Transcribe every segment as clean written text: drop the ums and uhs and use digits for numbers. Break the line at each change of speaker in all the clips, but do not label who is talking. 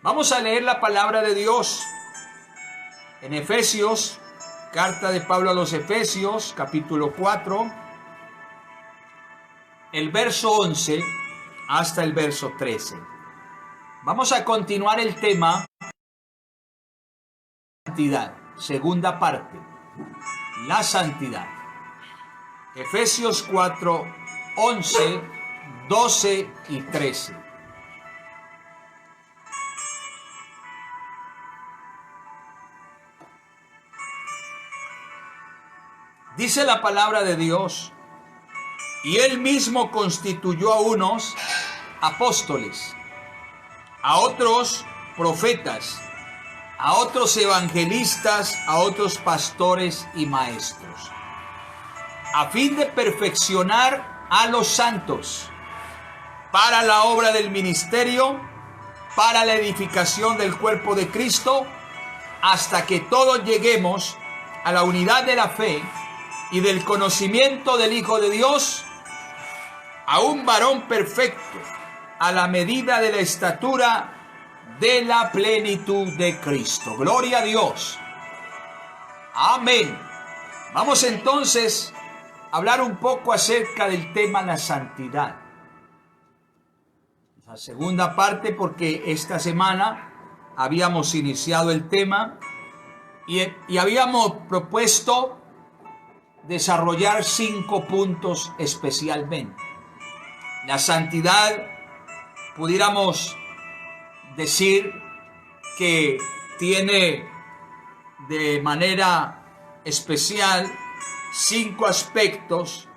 Vamos a leer la palabra de Dios en Efesios, carta de Pablo a los Efesios, capítulo 4, el verso 11 hasta el verso 13. Vamos a continuar el tema santidad, segunda parte, la santidad. Efesios 4, 11, 12 y 13. Dice la palabra de Dios: y él mismo constituyó a unos apóstoles, a otros profetas, a otros evangelistas, a otros pastores y maestros, a fin de perfeccionar a los santos para la obra del ministerio, para la edificación del cuerpo de Cristo, hasta que todos lleguemos a la unidad de la fe y del conocimiento del Hijo de Dios, a un varón perfecto, a la medida de la estatura de la plenitud de Cristo. Gloria a Dios. Amén. Vamos entonces a hablar un poco acerca del tema la santidad. La segunda parte, porque esta semana habíamos iniciado el tema y habíamos propuesto desarrollar 5 puntos especialmente. La santidad, pudiéramos decir que tiene de manera especial 5 aspectos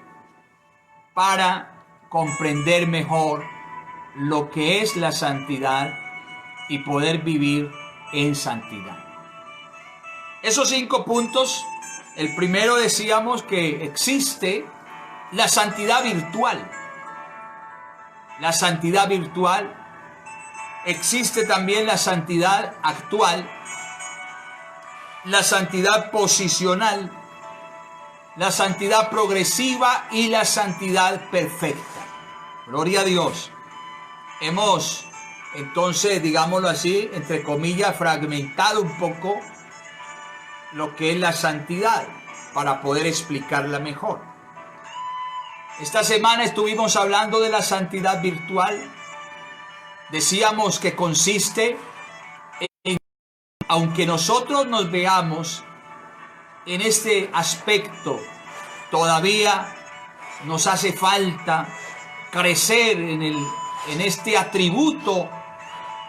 para comprender mejor lo que es la santidad y poder vivir en santidad. Esos 5 puntos, el primero decíamos que existe la santidad virtual. La santidad virtual. Existe también la santidad actual, la santidad posicional, la santidad progresiva y la santidad perfecta. Gloria a Dios. Hemos, entonces, digámoslo así, entre comillas, fragmentado un poco lo que es la santidad para poder explicarla mejor. Esta semana estuvimos hablando de la santidad virtual. Decíamos que consiste en, aunque nosotros nos veamos en este aspecto, todavía nos hace falta crecer en este atributo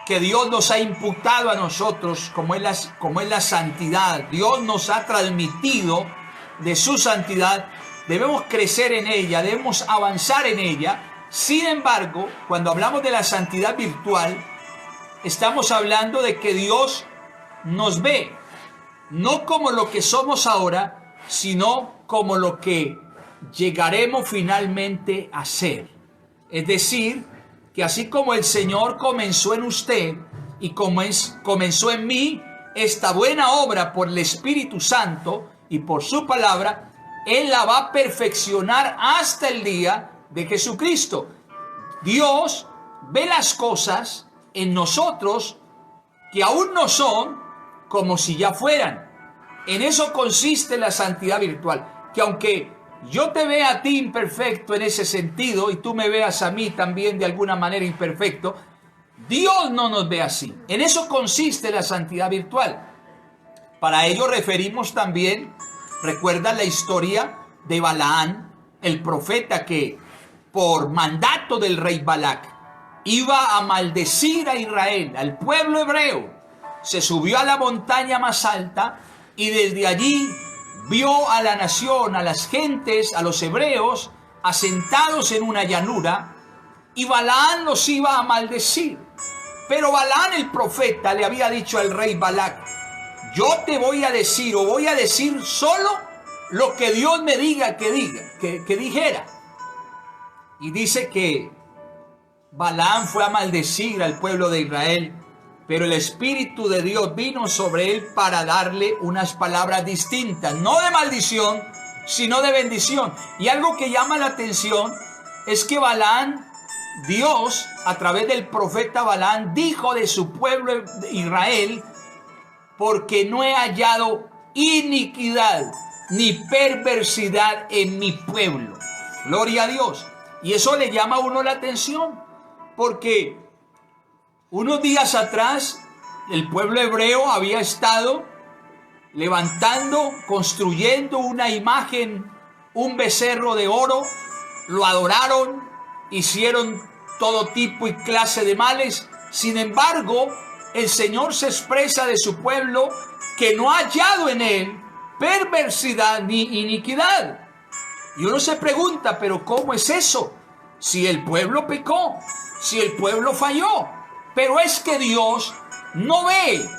que Dios nos ha imputado a nosotros, como es la santidad. Dios nos ha transmitido de su santidad. Debemos crecer en ella, debemos avanzar en ella. Sin embargo, cuando hablamos de la santidad virtual, estamos hablando de que Dios nos ve, no como lo que somos ahora, sino como lo que llegaremos finalmente a ser. Es decir, que así como el Señor comenzó en usted y comenzó en mí esta buena obra por el Espíritu Santo y por su palabra, Él la va a perfeccionar hasta el día de Jesucristo. Dios ve las cosas en nosotros que aún no son como si ya fueran. En eso consiste la santidad virtual, que aunque yo te vea a ti imperfecto en ese sentido y tú me veas a mí también de alguna manera imperfecto, Dios no nos ve así. En eso consiste la santidad virtual. Para ello referimos también, recuerda la historia de Balaán, el profeta que por mandato del rey Balac iba a maldecir a Israel, al pueblo hebreo. Se subió a la montaña más alta y desde allí vio a la nación, a las gentes, a los hebreos asentados en una llanura, y Balaán los iba a maldecir. Pero Balaán el profeta le había dicho al rey Balac: yo te voy a decir, o voy a decir solo lo que Dios me diga que dijera. Y dice que Balaam fue a maldecir al pueblo de Israel, pero el Espíritu de Dios vino sobre él para darle unas palabras distintas, no de maldición, sino de bendición. Y algo que llama la atención es que Balaam, Dios a través del profeta Balaam dijo de su pueblo de Israel: porque no he hallado iniquidad ni perversidad en mi pueblo. Gloria a Dios. Y eso le llama a uno la atención, porque unos días atrás el pueblo hebreo había estado levantando, construyendo una imagen, un becerro de oro, lo adoraron, hicieron todo tipo y clase de males. Sin embargo, el Señor se expresa de su pueblo que no ha hallado en él perversidad ni iniquidad. Y uno se pregunta, pero ¿cómo es eso? Si el pueblo pecó, si el pueblo falló. Pero es que Dios no ve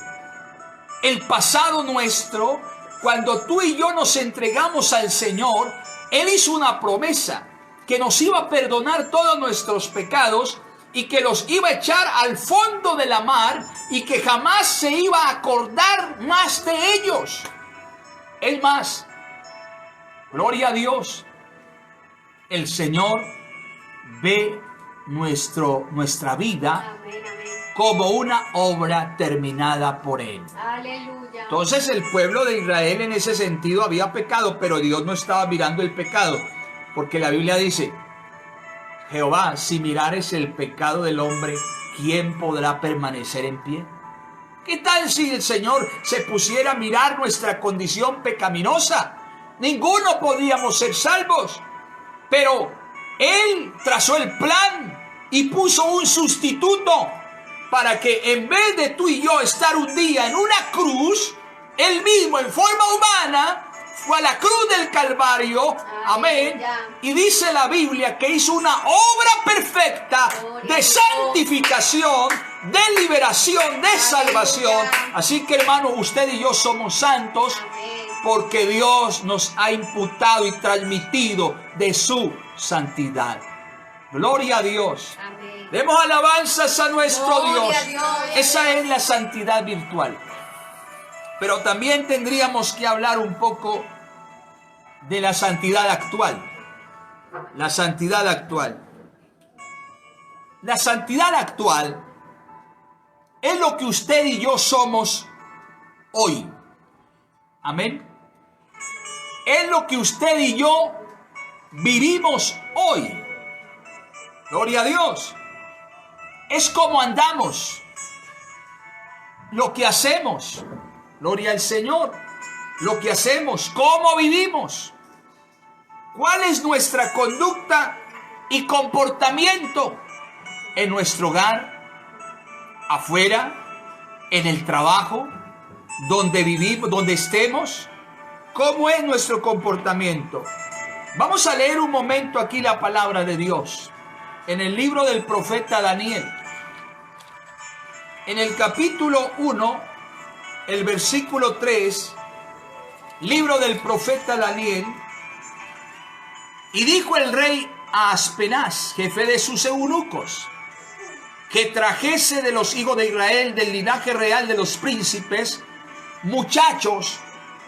el pasado nuestro. Cuando tú y yo nos entregamos al Señor, Él hizo una promesa que nos iba a perdonar todos nuestros pecados y que los iba a echar al fondo de la mar y que jamás se iba a acordar más de ellos. Es más, gloria a Dios, el Señor ve nuestra vida como una obra terminada por Él.
Aleluya.
Entonces el pueblo de Israel en ese sentido había pecado, pero Dios no estaba mirando el pecado, porque la Biblia dice: Jehová, si mirares el pecado del hombre, ¿quién podrá permanecer en pie? ¿Qué tal si el Señor se pusiera a mirar nuestra condición pecaminosa? Ninguno podíamos ser salvos, pero Él trazó el plan y puso un sustituto para que en vez de tú y yo estar un día en una cruz, Él mismo en forma humana fue a la cruz del Calvario, amén, y dice la Biblia que hizo una obra perfecta de santificación, de liberación, de salvación. Así que, hermano, usted y yo somos santos porque Dios nos ha imputado y transmitido de su santidad. Gloria a Dios.
Amén.
Demos alabanzas a nuestro Dios.
Gloria a Dios.
Esa es la santidad virtual. Pero también tendríamos que hablar un poco de la santidad actual. La santidad actual. La santidad actual es lo que usted y yo somos hoy. Amén. Es lo que usted y yo vivimos hoy. Gloria a Dios. Es como andamos. Lo que hacemos. Gloria al Señor. Lo que hacemos. Cómo vivimos. ¿Cuál es nuestra conducta y comportamiento en nuestro hogar, afuera, en el trabajo, donde vivimos, donde estemos? ¿Cómo es nuestro comportamiento? Vamos a leer un momento aquí la palabra de Dios en el libro del profeta Daniel. En el capítulo 1, el versículo 3, libro del profeta Daniel. Y dijo el rey a Aspenaz, jefe de sus eunucos, que trajese de los hijos de Israel, del linaje real de los príncipes, muchachos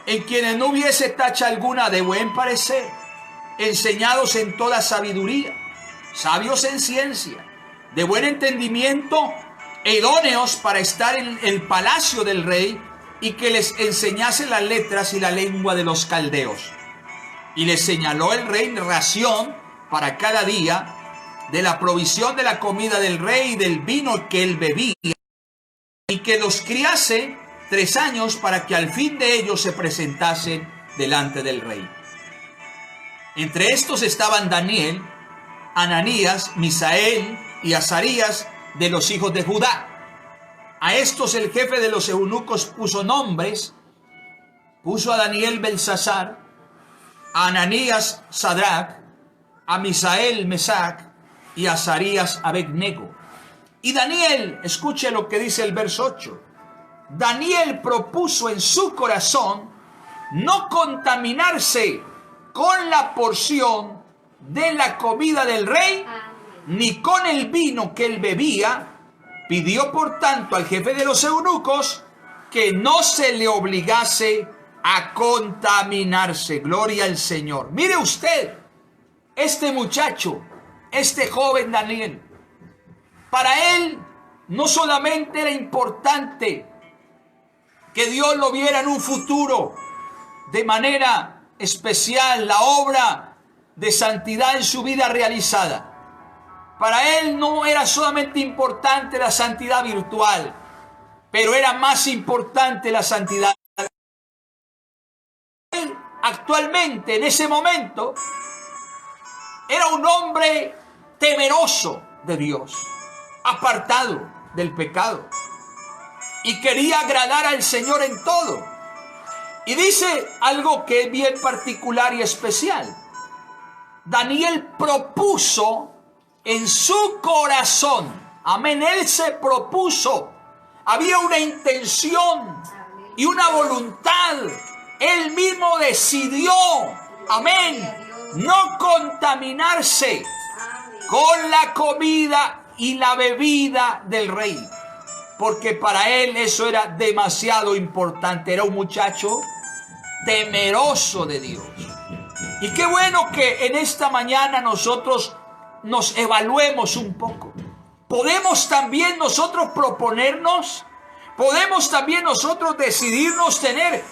en quienes no hubiese tacha alguna de buen parecer, enseñados en toda sabiduría, sabios en ciencia, de buen entendimiento e idóneos para estar en el palacio del rey, y que les enseñase las letras y la lengua de los caldeos. Y les señaló el rey ración para cada día de la provisión de la comida del rey y del vino que él bebía, y que los criase 3 años para que al fin de ellos se presentasen delante del rey. Entre estos estaban Daniel, Ananías, Misael y Azarías de los hijos de Judá. A estos el jefe de los eunucos puso nombres. Puso a Daniel Belsasar, a Ananías Sadrach, a Misael Mesac y a Azarías Abednego. Y Daniel, escuche lo que dice el verso 8. Daniel propuso en su corazón no contaminarse con la porción de la comida del rey, ni con el vino que él bebía. Pidió por tanto al jefe de los eunucos que no se le obligase a contaminarse. Gloria al Señor. Mire usted, este muchacho, este joven Daniel, Para él no solamente era importante que Dios lo viera en un futuro de manera especial, la obra de santidad en su vida realizada. Para él no era solamente importante la santidad virtual, pero era más importante la santidad. Él actualmente, en ese momento, era un hombre temeroso de Dios, apartado del pecado, y quería agradar al Señor en todo. Y dice algo que es bien particular y especial. Daniel propuso en su corazón, amén, él se propuso, había una intención y una voluntad, él mismo decidió, amén, no contaminarse con la comida y la bebida del rey, porque para él eso era demasiado importante. Era un muchacho temeroso de Dios. Y qué bueno que en esta mañana nosotros nos evaluemos un poco. Podemos también nosotros proponernos, podemos también nosotros decidirnos tener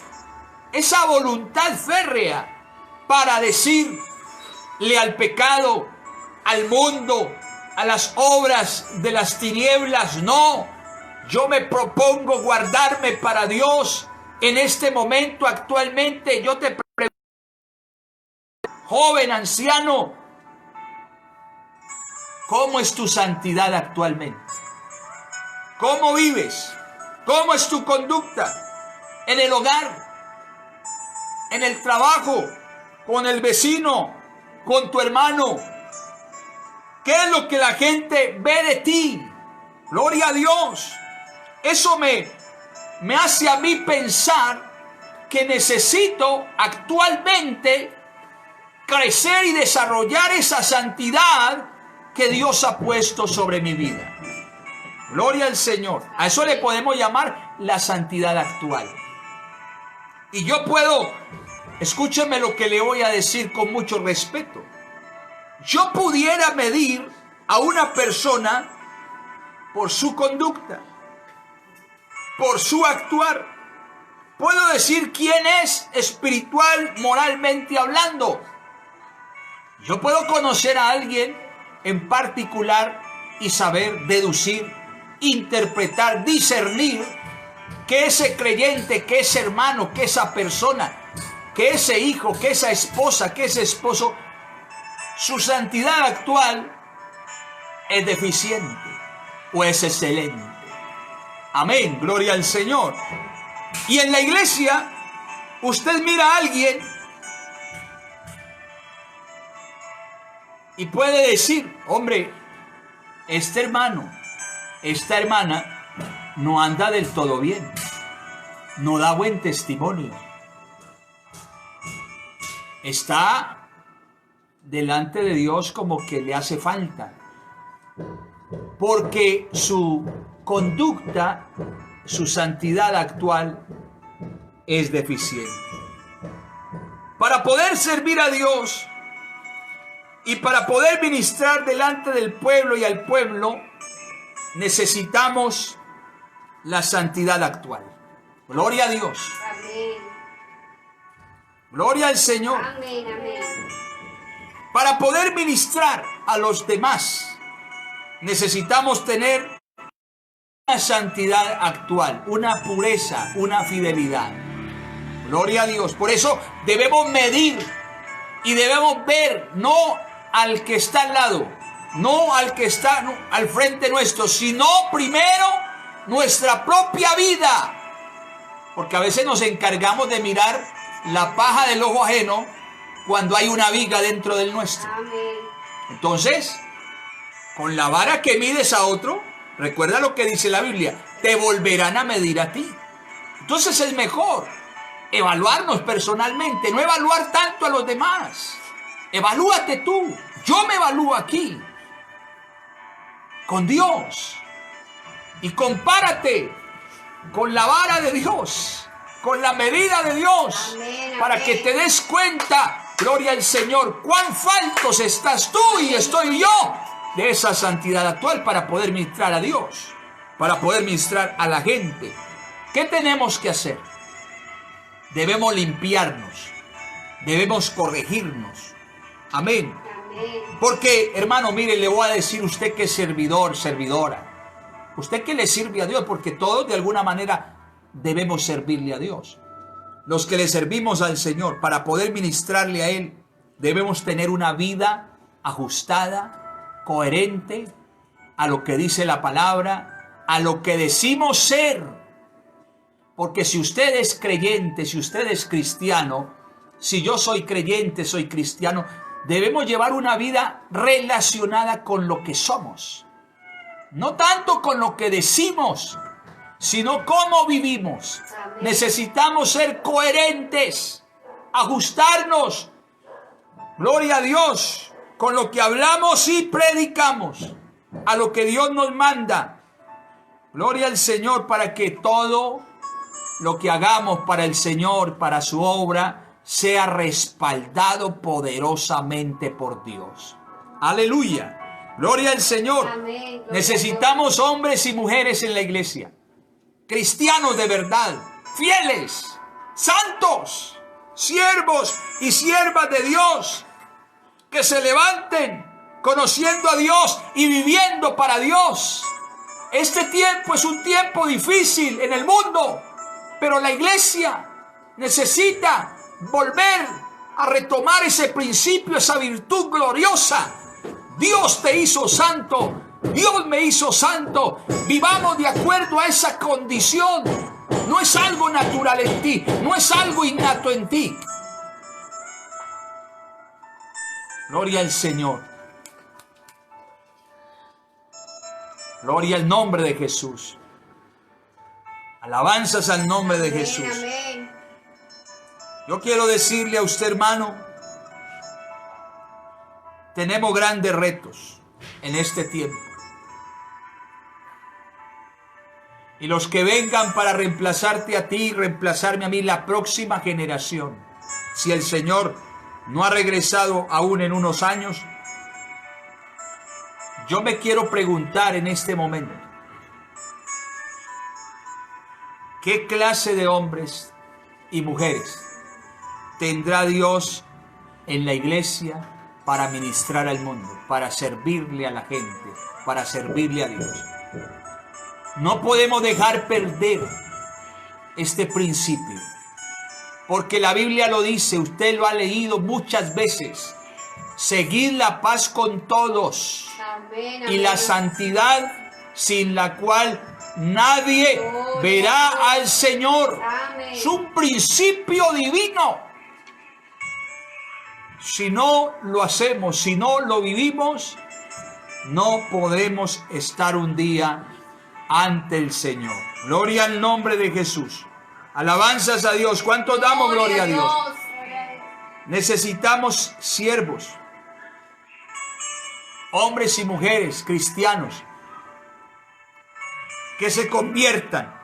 esa voluntad férrea para decirle al pecado, al mundo, a las obras de las tinieblas: no, yo me propongo guardarme para Dios en este momento. Actualmente yo te pregunto, joven, anciano, ¿cómo es tu santidad actualmente? ¿Cómo vives? ¿Cómo es tu conducta en el hogar, en el trabajo, con el vecino, con tu hermano? ¿Qué es lo que la gente ve de ti? Gloria a Dios. Eso me hace a mí pensar que necesito actualmente crecer y desarrollar esa santidad que Dios ha puesto sobre mi vida. Gloria al Señor. A eso le podemos llamar la santidad actual. Y yo puedo, escúcheme lo que le voy a decir con mucho respeto. Yo pudiera medir a una persona por su conducta, por su actuar. Puedo decir quién es espiritual, moralmente hablando. Yo puedo conocer a alguien en particular y saber deducir, interpretar, discernir que ese creyente, que ese hermano, que esa persona, que ese hijo, que esa esposa, que ese esposo, su santidad actual es deficiente o es excelente. Amén, gloria al Señor. Y en la iglesia, usted mira a alguien y puede decir: hombre, este hermano, esta hermana no anda del todo bien, no da buen testimonio, está delante de Dios como que le hace falta, porque su conducta, su santidad actual es deficiente. Para poder servir a Dios y para poder ministrar delante del pueblo y al pueblo, necesitamos la santidad actual. Gloria a Dios.
Amén.
Gloria al Señor.
Amén, amén.
Para poder ministrar a los demás, necesitamos tener una santidad actual, una pureza, una fidelidad. Gloria a Dios. Por eso debemos medir y debemos ver no al que está al lado, no al que está al frente nuestro, sino primero nuestra propia vida. Porque a veces nos encargamos de mirar la paja del ojo ajeno cuando hay una viga dentro del nuestro.
Amén.
Entonces, con la vara que mides a otro, recuerda lo que dice la Biblia, te volverán a medir a ti. Entonces es mejor evaluarnos personalmente, no evaluar tanto a los demás. Evalúate tú. Yo me evalúo aquí con Dios y compárate con la vara de Dios, con la medida de Dios.
Amén,
para
amén.
que te des cuenta, gloria al Señor, cuán faltos estás tú y estoy yo de esa santidad actual para poder ministrar a Dios, para poder ministrar a la gente. ¿Qué tenemos que hacer? Debemos limpiarnos, debemos corregirnos. Amén. Porque, hermano, mire, le voy a decir, usted que es servidor, servidora, usted que le sirve a Dios, porque todos de alguna manera debemos servirle a Dios. Los que le servimos al Señor, para poder ministrarle a Él, debemos tener una vida ajustada, coherente a lo que dice la palabra, a lo que decimos ser. Porque si usted es creyente, si usted es cristiano, si yo soy creyente, soy cristiano, debemos llevar una vida relacionada con lo que somos. No tanto con lo que decimos, sino cómo vivimos. Amén. Necesitamos ser coherentes, ajustarnos, gloria a Dios, con lo que hablamos y predicamos, a lo que Dios nos manda. Gloria al Señor, para que todo lo que hagamos para el Señor, para su obra, sea respaldado poderosamente por Dios. Aleluya. Gloria al Señor. Amén. Necesitamos hombres y mujeres en la iglesia, cristianos de verdad, fieles, santos, siervos y siervas de Dios, que se levanten conociendo a Dios y viviendo para Dios. Este tiempo es un tiempo difícil en el mundo, pero la iglesia necesita volver a retomar ese principio, esa virtud gloriosa. Dios te hizo santo, Dios me hizo santo. Vivamos de acuerdo a esa condición. No es algo natural en ti, no es algo innato en ti. Gloria al Señor. Gloria al nombre de Jesús. Alabanzas al nombre de Jesús. Amén. Yo quiero decirle a usted, hermano, tenemos grandes retos en este tiempo. Y los que vengan para reemplazarte a ti, reemplazarme a mí, la próxima generación, si el Señor no ha regresado aún en unos años, yo me quiero preguntar en este momento, ¿qué clase de hombres y mujeres tendrá Dios en la iglesia para ministrar al mundo, para servirle a la gente, para servirle a Dios? No podemos dejar perder este principio, porque la Biblia lo dice, usted lo ha leído muchas veces. Seguid la paz con todos. Amén, amén. Y la santidad, sin la cual nadie verá al Señor. Amén. Es un principio divino. Si no lo hacemos, si no lo vivimos, no podemos estar un día ante el Señor. Gloria al nombre de Jesús. Alabanzas a Dios. ¿Cuántos damos gloria a Dios? Necesitamos siervos, hombres y mujeres cristianos, que se conviertan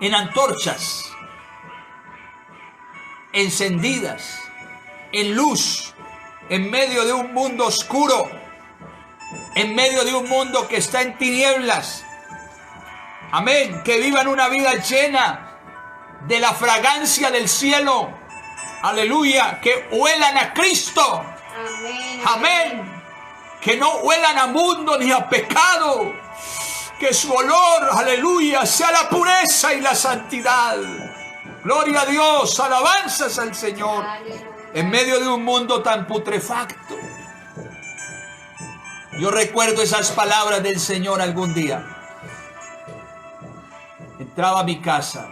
en antorchas encendidas, en luz, en medio de un mundo oscuro, en medio de un mundo que está en tinieblas. Amén. Que vivan una vida llena de la fragancia del cielo. Aleluya. Que huelan a Cristo. Amén. Amén. Que no huelan a mundo ni a pecado. Que su olor, aleluya, sea la pureza y la santidad. Gloria a Dios. Alabanzas al Señor. Aleluya. En medio de un mundo tan putrefacto. Yo recuerdo esas palabras del Señor algún día. Entraba a mi casa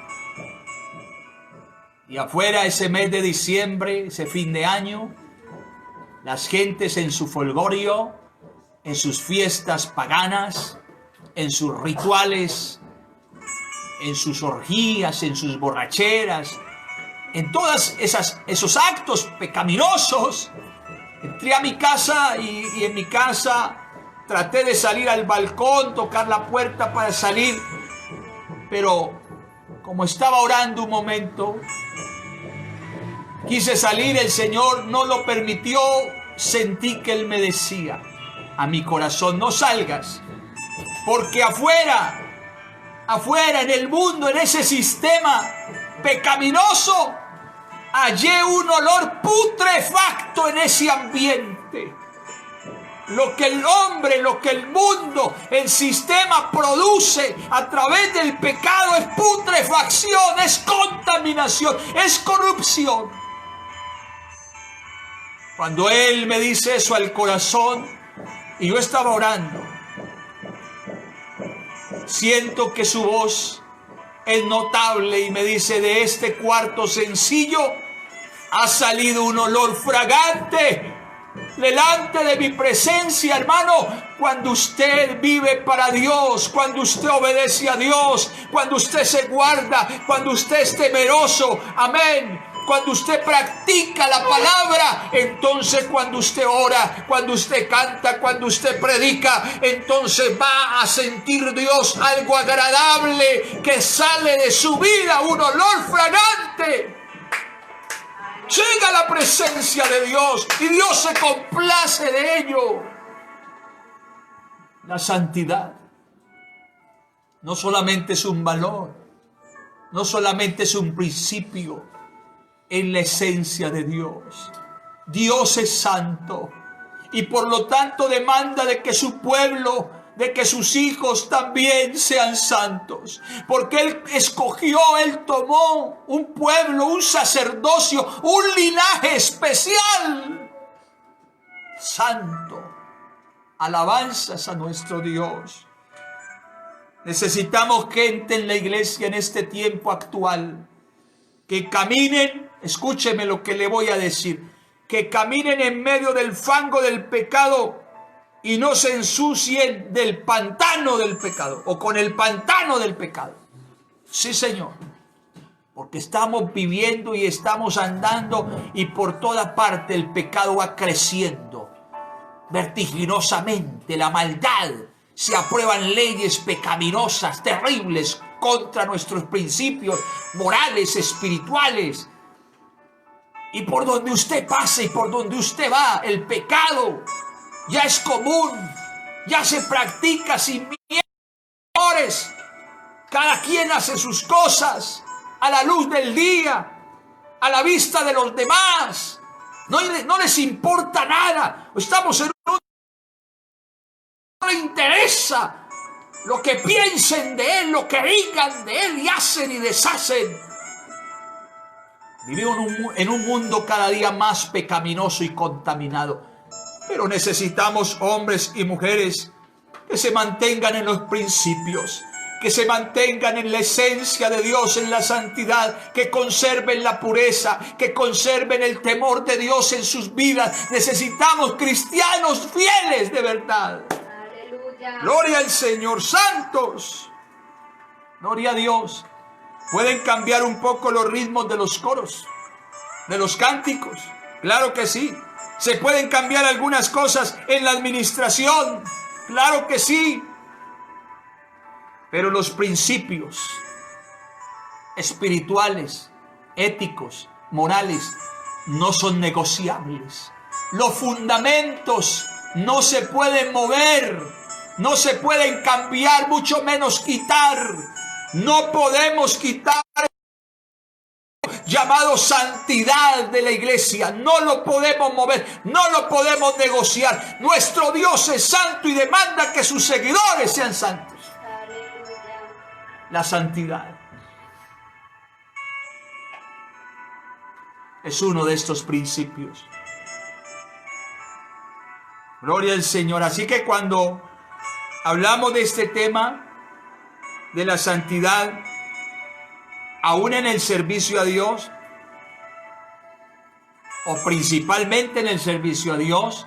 y afuera, ese mes de diciembre, ese fin de año, las gentes en su folgorio, en sus fiestas paganas, en sus rituales, en sus orgías, en sus borracheras, en todos esos actos pecaminosos. Entré a mi casa y en mi casa traté de salir al balcón, tocar la puerta para salir, pero como estaba orando un momento, quise salir, el Señor no lo permitió, sentí que Él me decía a mi corazón: no salgas, porque afuera en el mundo, en ese sistema pecaminoso, hallé un olor putrefacto en ese ambiente. Lo que el hombre, lo que el mundo, el sistema produce a través del pecado es putrefacción, es contaminación, es corrupción. Cuando Él me dice eso al corazón y yo estaba orando, siento que su voz es notable y me dice: de este cuarto sencillo ha salido un olor fragante delante de mi presencia. Hermano, cuando usted vive para Dios, cuando usted obedece a Dios, cuando usted se guarda, cuando usted es temeroso, amén, cuando usted practica la palabra, entonces cuando usted ora, cuando usted canta, cuando usted predica, entonces va a sentir Dios algo agradable que sale de su vida, un olor fragante. Llega a la presencia de Dios y Dios se complace de ello. La santidad no solamente es un valor, no solamente es un principio, es la esencia de Dios. Dios es santo y por lo tanto demanda de que su pueblo, de que sus hijos también sean santos, porque Él escogió, Él tomó un pueblo, un sacerdocio, un linaje especial, santo. Alabanzas a nuestro Dios. Necesitamos gente en la iglesia en este tiempo actual que caminen, escúcheme lo que le voy a decir, que caminen en medio del fango del pecado y no se ensucien del pantano del pecado o con el pantano del pecado. Sí, Señor, porque estamos viviendo y estamos andando y por toda parte el pecado va creciendo vertiginosamente, la maldad, se aprueban leyes pecaminosas, terribles, contra nuestros principios morales, espirituales. Y por donde usted pase y por donde usted va, el pecado ya es común, ya se practica sin miedo. Cada quien hace sus cosas a la luz del día, a la vista de los demás. No les importa nada. Estamos en un... No le interesa lo que piensen de Él, lo que digan de Él y hacen y deshacen. Vivimos en un mundo cada día más pecaminoso y contaminado. Pero necesitamos hombres y mujeres que se mantengan en los principios, que se mantengan en la esencia de Dios, en la santidad, que conserven la pureza, que conserven el temor de Dios en sus vidas. Necesitamos cristianos fieles de verdad. Aleluya. Gloria al Señor, santos. Gloria a Dios. ¿Pueden cambiar un poco los ritmos de los coros, de los cánticos? Claro que sí. ¿Se pueden cambiar algunas cosas en la administración? Claro que sí. Pero los principios espirituales, éticos, morales, no son negociables. Los fundamentos no se pueden mover, no se pueden cambiar, mucho menos quitar. No podemos quitar el llamado santidad de la iglesia. No lo podemos mover, no lo podemos negociar. Nuestro Dios es santo y demanda que sus seguidores sean santos. La santidad es uno de estos principios. Gloria al Señor. Así que cuando hablamos de este tema de la santidad, aún en el servicio a Dios, o principalmente en el servicio a Dios,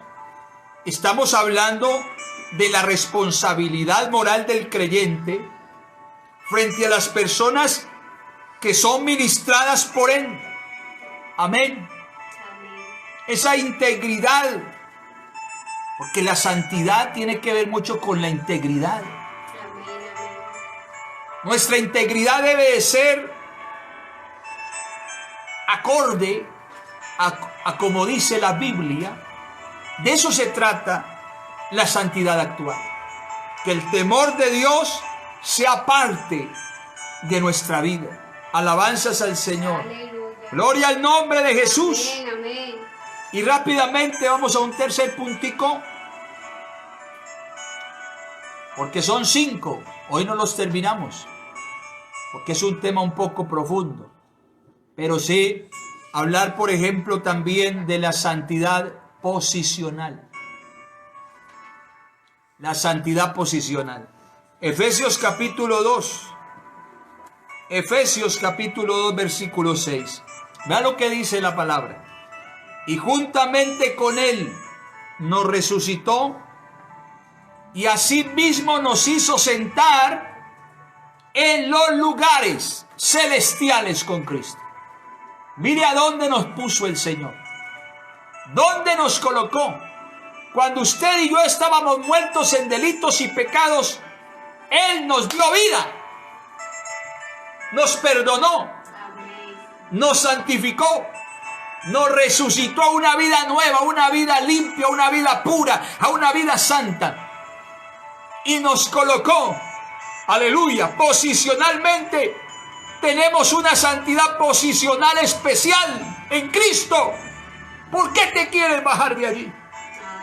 estamos hablando de la responsabilidad moral del creyente frente a las personas que son ministradas por Él. Amén. Esa integridad, porque la santidad tiene que ver mucho con la integridad. Nuestra integridad debe de ser acorde a como dice la Biblia, De eso se trata la santidad actual. Que el temor de Dios sea parte de nuestra vida. Alabanzas al Señor.
Aleluya.
Gloria al nombre de Jesús.
Amén, amén.
Y rápidamente vamos a un tercer puntico. Porque son 5. Hoy no los terminamos. Porque es un tema un poco profundo. Pero sí hablar, por ejemplo, también de la santidad posicional. La santidad posicional. Efesios capítulo 2. Efesios capítulo 2, versículo 6. Vea lo que dice la palabra. Y juntamente con Él nos resucitó y asimismo nos hizo sentar en los lugares celestiales con Cristo. Mire a dónde nos puso el Señor. ¿Dónde nos colocó? Cuando usted y yo estábamos muertos en delitos y pecados, Él nos dio vida. Nos perdonó.
Amén.
Nos santificó. Nos resucitó a una vida nueva, a una vida limpia, a una vida pura, a una vida santa. Y nos colocó, aleluya, posicionalmente. Tenemos una santidad posicional especial en Cristo. ¿Por qué te quieres bajar de allí?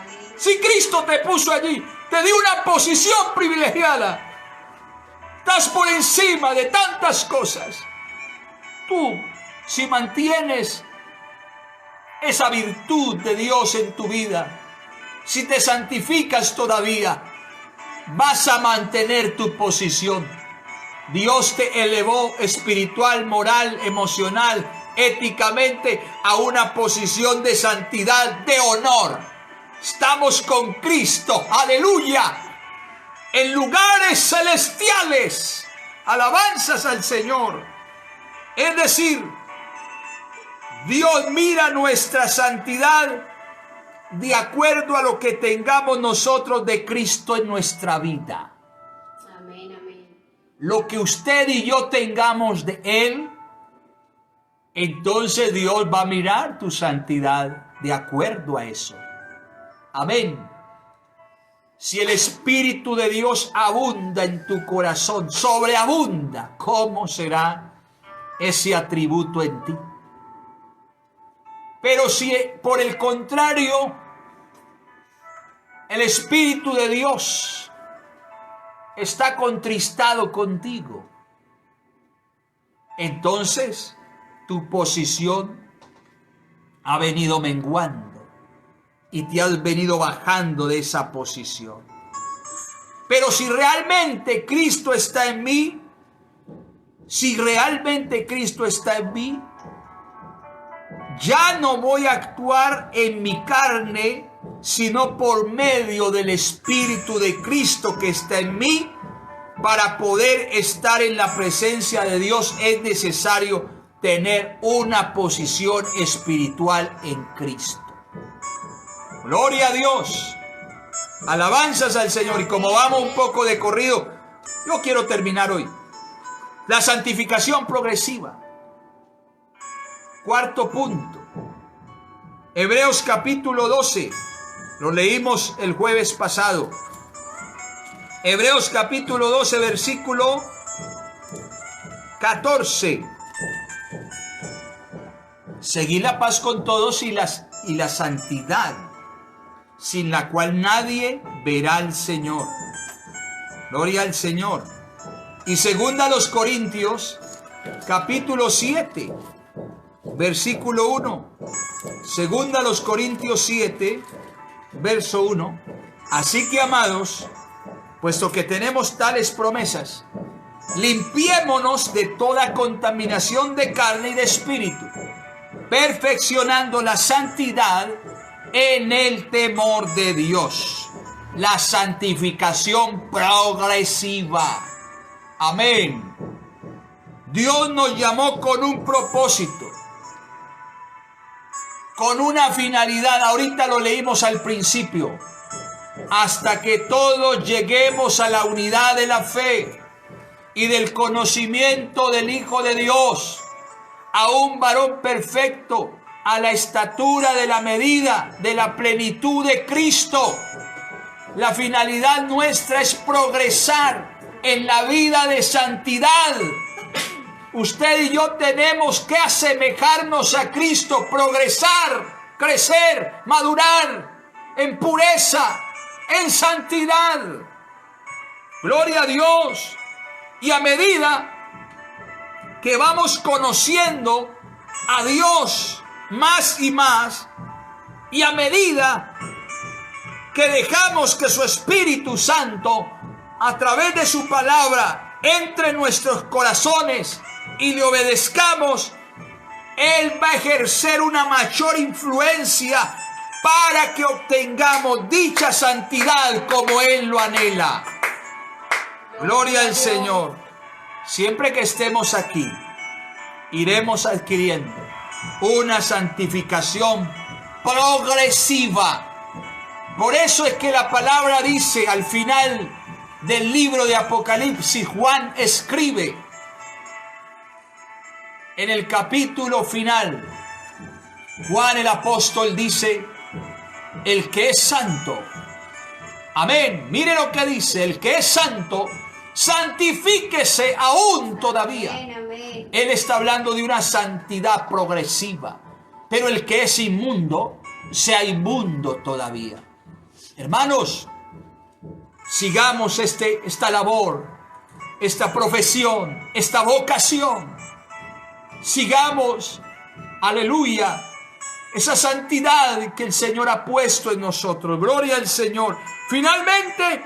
Aleluya.
Si Cristo te puso allí, te dio una posición privilegiada. Estás por encima de tantas cosas. Tú, si mantienes esa virtud de Dios en tu vida, si te santificas todavía, vas a mantener tu posición. Dios te elevó espiritual, moral, emocional, éticamente a una posición de santidad, de honor. Estamos con Cristo, aleluya, en lugares celestiales. Alabanzas al Señor. Es decir, Dios mira nuestra santidad de acuerdo a lo que tengamos nosotros de Cristo en nuestra vida.
Amén, amén.
Lo que usted y yo tengamos de Él, entonces Dios va a mirar tu santidad de acuerdo a eso. Amén. Si el Espíritu de Dios abunda en tu corazón, sobreabunda, ¿cómo será ese atributo en ti? Pero si por el contrario, el Espíritu de Dios está contristado contigo, entonces tu posición ha venido menguando y te has venido bajando de esa posición. Pero si realmente Cristo está en mí, si realmente Cristo está en mí, ya no voy a actuar en mi carne, sino por medio del Espíritu de Cristo que está en mí. Para poder estar en la presencia de Dios es necesario tener una posición espiritual en Cristo. Gloria a Dios. Alabanzas al Señor. Y como vamos un poco de corrido, yo quiero terminar hoy. La santificación progresiva. Cuarto punto. Hebreos capítulo 12. Lo leímos el jueves pasado. Hebreos capítulo 12, versículo 14. Seguid la paz con todos y la santidad, sin la cual nadie verá al Señor. Gloria al Señor. Y segunda a los Corintios, capítulo 7, versículo 1. Segunda a los Corintios 7, verso 1. Así que, amados, puesto que tenemos tales promesas, limpiémonos de toda contaminación de carne y de espíritu, perfeccionando la santidad en el temor de Dios. La santificación progresiva. Amén. Dios nos llamó con un propósito, con una finalidad. Ahorita lo leímos al principio. Hasta que todos lleguemos a la unidad de la fe y del conocimiento del Hijo de Dios, a un varón perfecto, a la estatura de la medida de la plenitud de Cristo. La finalidad nuestra es progresar en la vida de santidad. Usted y yo tenemos que asemejarnos a Cristo, progresar, crecer, madurar en pureza, en santidad. Gloria a Dios. Y a medida que vamos conociendo a Dios más y más, y a medida que dejamos que su Espíritu Santo, a través de su palabra, entre en nuestros corazones y le obedezcamos, Él va a ejercer una mayor influencia para que obtengamos dicha santidad como Él lo anhela. Gloria al Señor. Siempre que estemos aquí, iremos adquiriendo una santificación progresiva. Por eso es que la palabra dice al final del libro de Apocalipsis, Juan escribe en el capítulo final, Juan el apóstol dice: el que es santo, amén, mire lo que dice, el que es santo, santifíquese aún todavía.
Amén, amén.
Él está hablando de una santidad progresiva, pero el que es inmundo, sea inmundo todavía. Hermanos, sigamos esta labor, esta profesión, esta vocación. Sigamos, aleluya, esa santidad que el Señor ha puesto en nosotros. Gloria al Señor. Finalmente,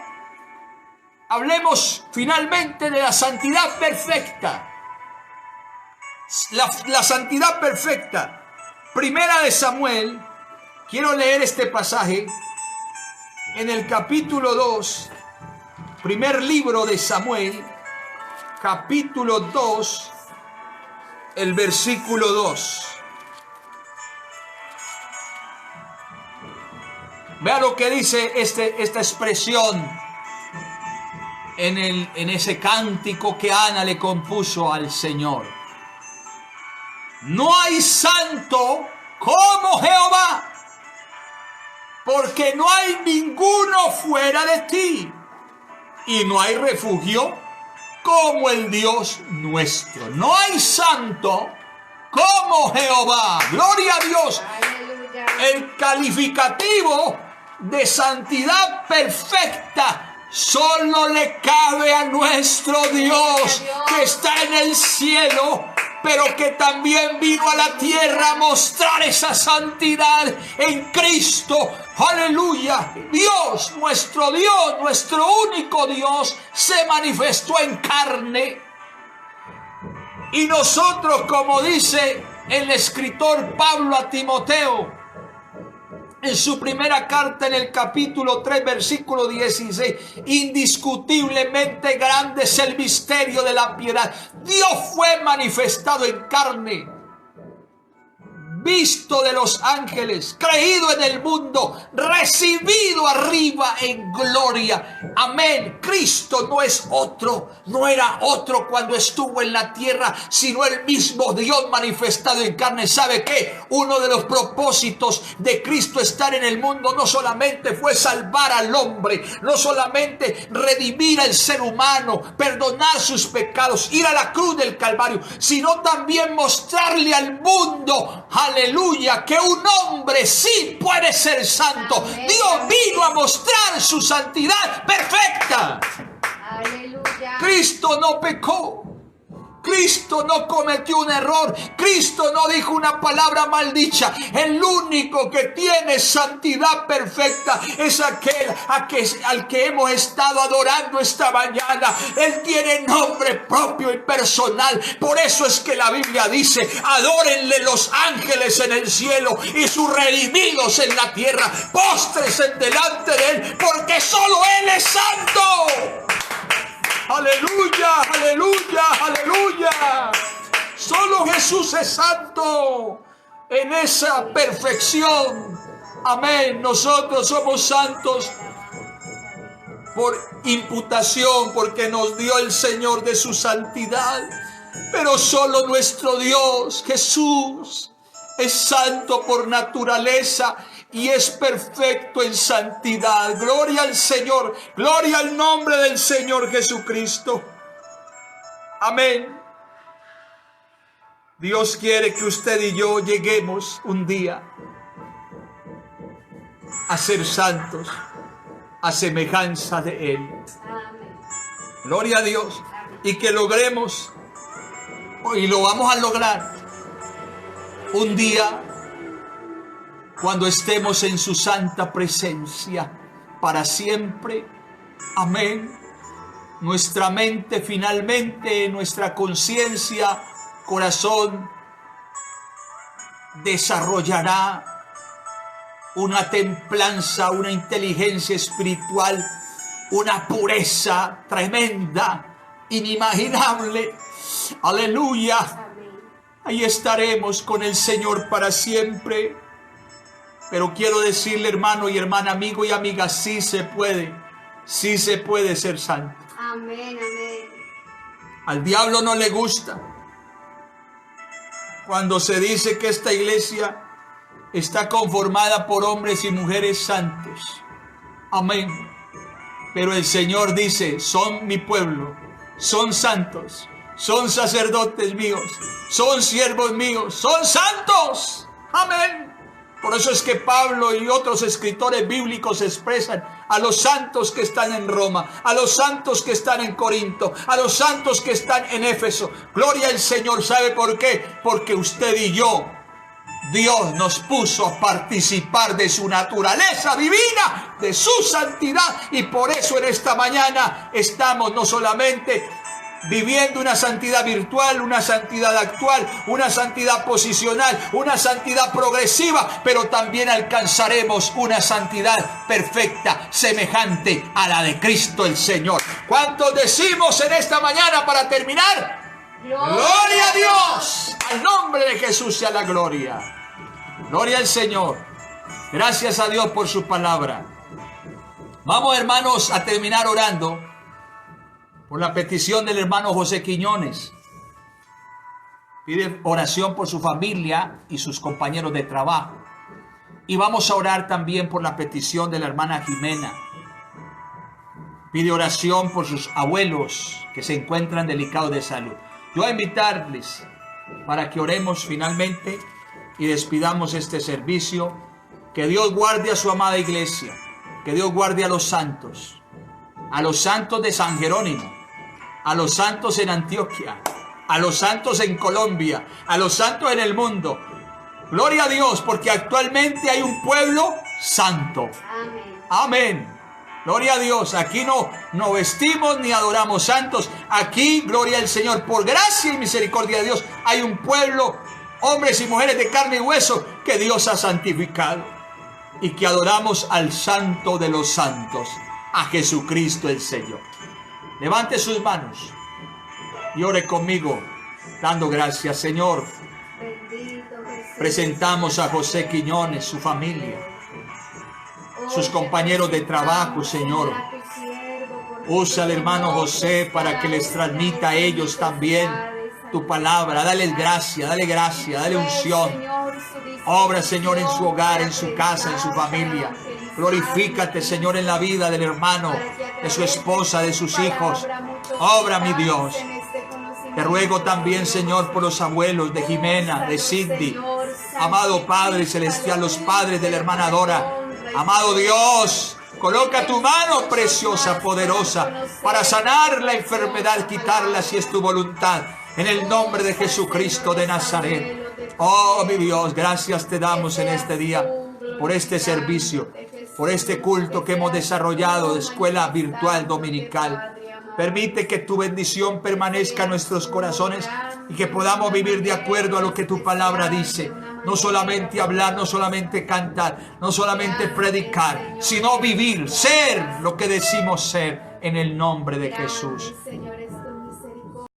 hablemos finalmente de la santidad perfecta. La santidad perfecta. Primera de Samuel. Quiero leer este pasaje en el capítulo 2. Primer libro de Samuel, capítulo 2, el versículo 2. Vea lo que dice esta expresión en ese cántico que Ana le compuso al Señor. No hay santo como Jehová, porque no hay ninguno fuera de ti, y no hay refugio como el Dios nuestro. No hay santo como Jehová. Gloria a Dios.
Aleluya.
El calificativo de santidad perfecta solo le cabe a nuestro Dios, que está en el cielo, pero que también vino a la tierra a mostrar esa santidad en Cristo. Aleluya. Dios, nuestro único Dios, se manifestó en carne. Y nosotros, como dice el escritor Pablo a Timoteo, en su primera carta en el capítulo 3, versículo 16, indiscutiblemente grande es el misterio de la piedad. Dios fue manifestado en carne, visto de los ángeles, creído en el mundo, recibido arriba en gloria. Amén. Cristo no es otro, no era otro cuando estuvo en la tierra, sino el mismo Dios manifestado en carne. ¿Sabe qué? Uno de los propósitos de Cristo estar en el mundo no solamente fue salvar al hombre, no solamente redimir al ser humano, perdonar sus pecados, ir a la cruz del Calvario, sino también mostrarle al mundo, aleluya, que un hombre sí puede ser santo.
Amén.
Dios vino a mostrar su santidad perfecta.
Aleluya.
Cristo no pecó. Cristo no cometió un error. Cristo no dijo una palabra maldicha. El único que tiene santidad perfecta es aquel al que hemos estado adorando esta mañana. Él tiene nombre propio y personal. Por eso es que la Biblia dice: adórenle los ángeles en el cielo y sus redimidos en la tierra. Póstrense delante de Él, porque solo Él es santo. Aleluya, aleluya, aleluya. Solo Jesús es santo en esa perfección. Amén. Nosotros somos santos por imputación, porque nos dio el Señor de su santidad. Pero solo nuestro Dios, Jesús, Es santo por naturaleza y es perfecto en santidad. Gloria al Señor. Gloria al nombre del Señor Jesucristo. Amén. Dios quiere que usted y yo lleguemos un día a ser santos, a semejanza de Él.
Amén.
Gloria a Dios. Y que logremos, y lo vamos a lograr, un día cuando estemos en su santa presencia para siempre. Amén. Nuestra mente finalmente, nuestra conciencia, corazón, desarrollará una templanza, una inteligencia espiritual, una pureza tremenda, inimaginable. Aleluya.
Amén.
Ahí estaremos con el Señor para siempre. Pero quiero decirle, hermano y hermana, amigo y amiga, sí se puede ser santo.
Amén, amén.
Al diablo no le gusta cuando se dice que esta iglesia está conformada por hombres y mujeres santos. Amén. Pero el Señor dice, son mi pueblo, son santos, son sacerdotes míos, son siervos míos, son santos. Amén. Por eso es que Pablo y otros escritores bíblicos expresan a los santos que están en Roma, a los santos que están en Corinto, a los santos que están en Éfeso. Gloria al Señor. ¿Sabe por qué? Porque usted y yo, Dios nos puso a participar de su naturaleza divina, de su santidad. Y por eso en esta mañana estamos no solamente viviendo una santidad virtual, una santidad actual, una santidad posicional, una santidad progresiva, pero también alcanzaremos una santidad perfecta, semejante a la de Cristo el Señor. ¿Cuántos decimos en esta mañana para terminar? ¡Gloria a Dios! Al nombre de Jesús sea la gloria. Gloria al Señor. Gracias a Dios por su palabra. Vamos, hermanos, a terminar orando por la petición del hermano José Quiñones. Pide oración por su familia y sus compañeros de trabajo. Y vamos a orar también por la petición de la hermana Jimena. Pide oración por sus abuelos que se encuentran delicados de salud. Yo voy a invitarles para que oremos finalmente y despidamos este servicio. Que Dios guarde a su amada iglesia. Que Dios guarde a los santos de San Jerónimo, a los santos en Antioquia, a los santos en Colombia, a los santos en el mundo. Gloria a Dios, porque actualmente hay un pueblo santo.
Amén.
Amén. Gloria a Dios. Aquí no vestimos ni adoramos santos. Aquí, gloria al Señor, por gracia y misericordia de Dios, hay un pueblo, hombres y mujeres de carne y hueso, que Dios ha santificado y que adoramos al Santo de los santos, a Jesucristo el Señor. Levante sus manos y ore conmigo, dando gracias. Señor,
Bendito Jesús.
presentamos a José Quiñones, su familia, sus compañeros de trabajo, Señor. Usa al hermano José para que les transmita a ellos también tu palabra. Dale gracia, dale unción. Obra, Señor, en su hogar, en su casa, en su familia. Glorifícate, Señor, en la vida del hermano, de su esposa, de sus hijos. Obra, mi Dios. Te ruego también, Señor, por los abuelos de Jimena, de Sidney. Amado Padre Celestial, los padres de la hermana Dora. Amado Dios, coloca tu mano preciosa, poderosa, para sanar la enfermedad, quitarla si es tu voluntad. En el nombre de Jesucristo de Nazaret. Oh, mi Dios, gracias te damos en este día por este servicio, por este culto que hemos desarrollado de escuela virtual dominical. Permite que tu bendición permanezca en nuestros corazones y que podamos vivir de acuerdo a lo que tu palabra dice. No solamente hablar, no solamente cantar, no solamente predicar, sino vivir, ser lo que decimos ser en el nombre de Jesús.